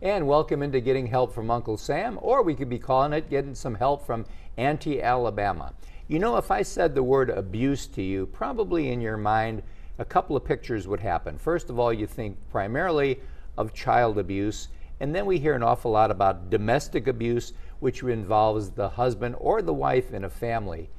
And welcome into Getting Help from Uncle Sam, or we could be calling it Getting Some Help from Auntie Alabama. You know, if I said the word abuse to you, probably in your mind a couple of pictures would happen. First of all, you think primarily of child abuse, and then we hear an awful lot about domestic abuse, which involves the husband or the wife in a family.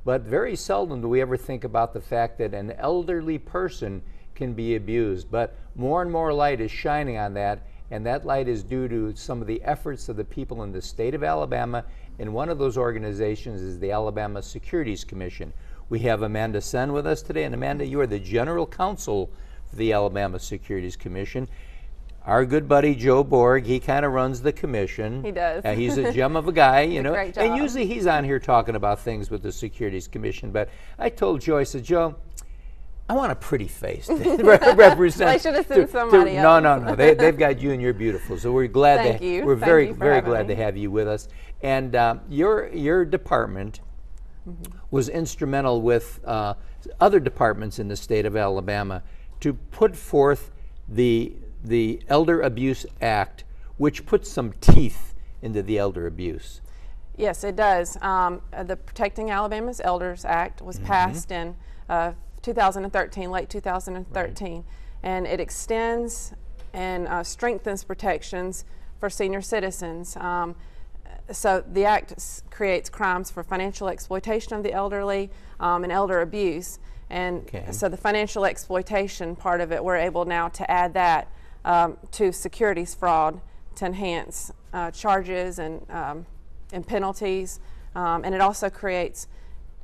But very seldom do we ever think about the fact that an elderly person can be abused. But more and more light is shining on that, and that light is due to some of the efforts of the people in the state of Alabama, and one of those organizations is the Alabama Securities Commission. We have Amanda Senn with us today, and Amanda, you are the General Counsel for the Alabama Securities Commission. Our good buddy Joe Borg, he kind of runs the commission. He does. He's a gem of a guy, you know. Great job. And usually he's on here talking about things with the Securities Commission. But I told Joe, I said, Joe, I want a pretty face to represent. I should have sent somebody else. else. No. They've got you, and you're beautiful. So we're glad. Thank you. We're very Thank you glad to have you with us. And your department was instrumental with other departments in the state of Alabama to put forth the Elder Abuse Act, which puts some teeth into the elder abuse. Yes, it does. The Protecting Alabama's Elders Act was passed in 2013, late 2013, right. And it extends and strengthens protections for senior citizens. So the act creates crimes for financial exploitation of the elderly and elder abuse. And so the financial exploitation part of it, we're able now to add that to securities fraud to enhance charges and penalties. And it also creates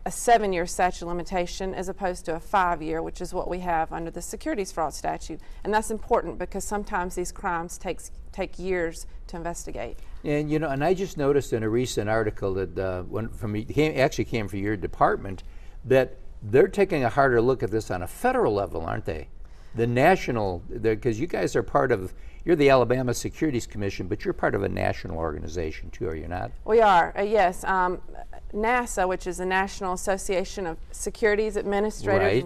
a 7-year statute of limitation as opposed to a 5-year, which is what we have under the securities fraud statute. And that's important because sometimes these crimes take years to investigate. And you know, and I just noticed in a recent article that actually came from your department, that they're taking a harder look at this on a federal level, aren't they? The national, because you guys are part of, you're the Alabama Securities Commission, but you're part of a national organization too, are you not? We are, yes. NASA, which is the National Association of Securities Administrators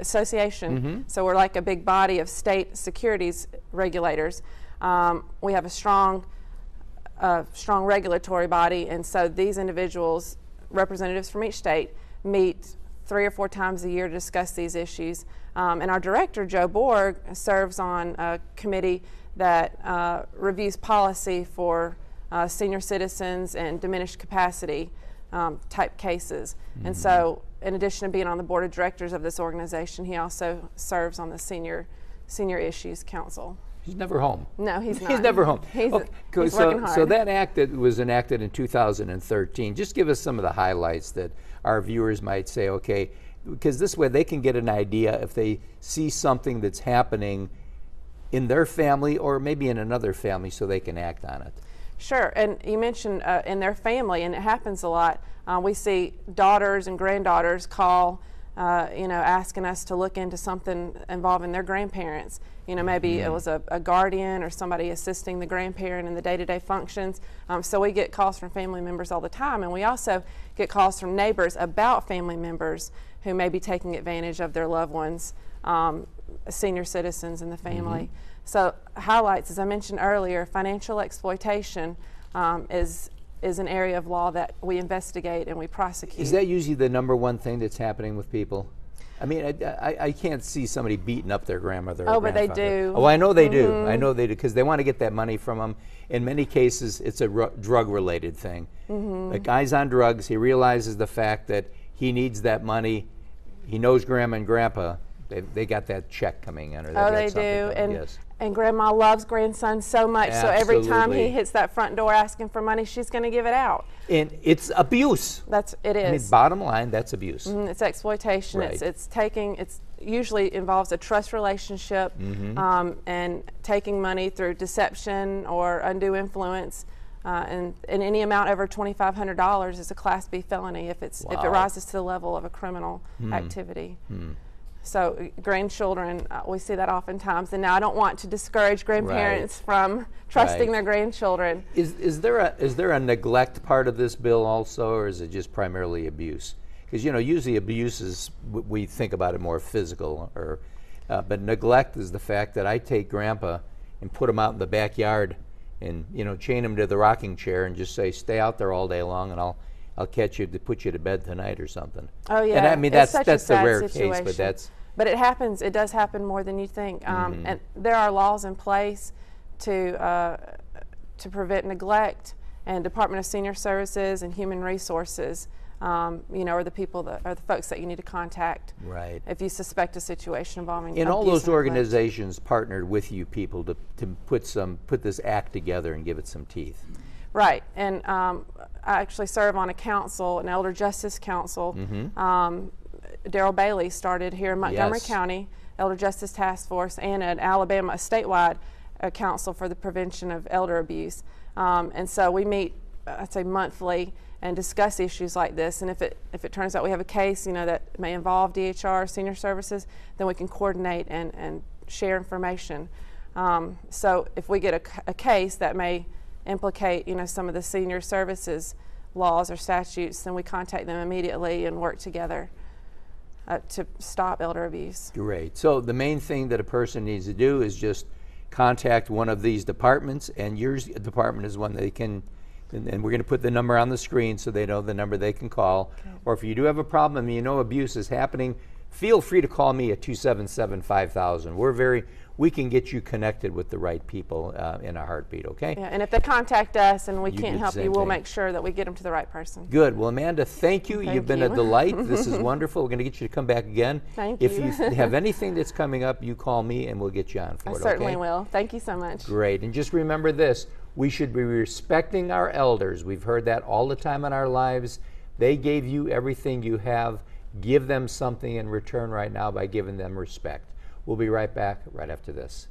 Association, so we're like a big body of state securities regulators. We have a strong regulatory body, and so these individuals, representatives from each state, meet 3 or 4 times a year to discuss these issues. And our director, Joe Borg, serves on a committee that reviews policy for senior citizens and diminished capacity type cases. And so in addition to being on the board of directors of this organization, he also serves on the Senior Issues Council. He's never home. No, he's not. He's never home. He's working hard. So that act that was enacted in 2013, just give us some of the highlights that our viewers might say, okay, because this way they can get an idea if they see something that's happening in their family or maybe in another family, so they can act on it. Sure, and you mentioned in their family, and it happens a lot. We see daughters and granddaughters call, asking us to look into something involving their grandparents. You know, maybe it was a guardian or somebody assisting the grandparent in the day-to-day functions. So we get calls from family members all the time, and we also get calls from neighbors about family members who may be taking advantage of their loved ones, senior citizens in the family. So highlights, as I mentioned earlier, financial exploitation is an area of law that we investigate and we prosecute. Is that usually the number one thing that's happening with people? I mean, I can't see somebody beating up their grandmother or grandfather. But they do. Oh, I know they do. I know they do, because they want to get that money from them. In many cases, it's a drug-related thing. The guy's on drugs. He realizes the fact that he needs that money. He knows grandma and grandpa. They got that check coming in. Or they do. And grandma loves grandson so much, so every time he hits that front door asking for money, she's going to give it out. And it's abuse. It is. I mean, bottom line, that's abuse. It's exploitation. Right. It's usually involves a trust relationship and taking money through deception or undue influence. And any amount over $2,500 is a Class B felony if it rises to the level of a criminal activity. So grandchildren, we see that oftentimes. And now I don't want to discourage grandparents from trusting their grandchildren. Is there a neglect part of this bill also, or is it just primarily abuse? Because usually abuse is, we think about it more physical, but neglect is the fact that I take grandpa and put them out in the backyard and, you know, chain them to the rocking chair and just say, stay out there all day long, and I'll catch you to put you to bed tonight or something. Oh yeah, and I mean it's that's such a the rare sad situation. case, but that's. But it happens. It does happen more than you think. And there are laws in place to prevent neglect, and Department of Senior Services and Human Resources, you know, are the people that are the folks that you need to contact. Right. If you suspect a situation involving And all abuse those and neglect. organizations partnered with you people to put this act together and give it some teeth. Right, and I actually serve on a council, an Elder Justice Council. Darrell Bailey started here in Montgomery County, Elder Justice Task Force, and an Alabama, a statewide council for the prevention of elder abuse. And so we meet, I'd say, monthly and discuss issues like this. And if it turns out we have a case, you know, that may involve DHR, Senior Services, then we can coordinate and share information. So if we get a case that may implicate, you know, some of the Senior Services laws or statutes, then we contact them immediately and work together to stop elder abuse. Great. So the main thing that a person needs to do is just contact one of these departments, and your department is one they can, and we're going to put the number on the screen so they know the number they can call. Okay. Or if you do have a problem and you know abuse is happening, feel free to call me at 277-5000. We can get you connected with the right people in a heartbeat, okay? Yeah, and if they contact us and we can't help you, we'll thing. make sure that we get them to the right person. Good. Well, Amanda, thank you. You've been a delight. This is wonderful. We're going to get you to come back again. Thank you. If you have anything that's coming up, you call me and we'll get you on for it, I certainly will. Thank you so much. Great. And just remember this, we should be respecting our elders. We've heard that all the time in our lives. They gave you everything you have. Give them something in return right now by giving them respect. We'll be right back right after this.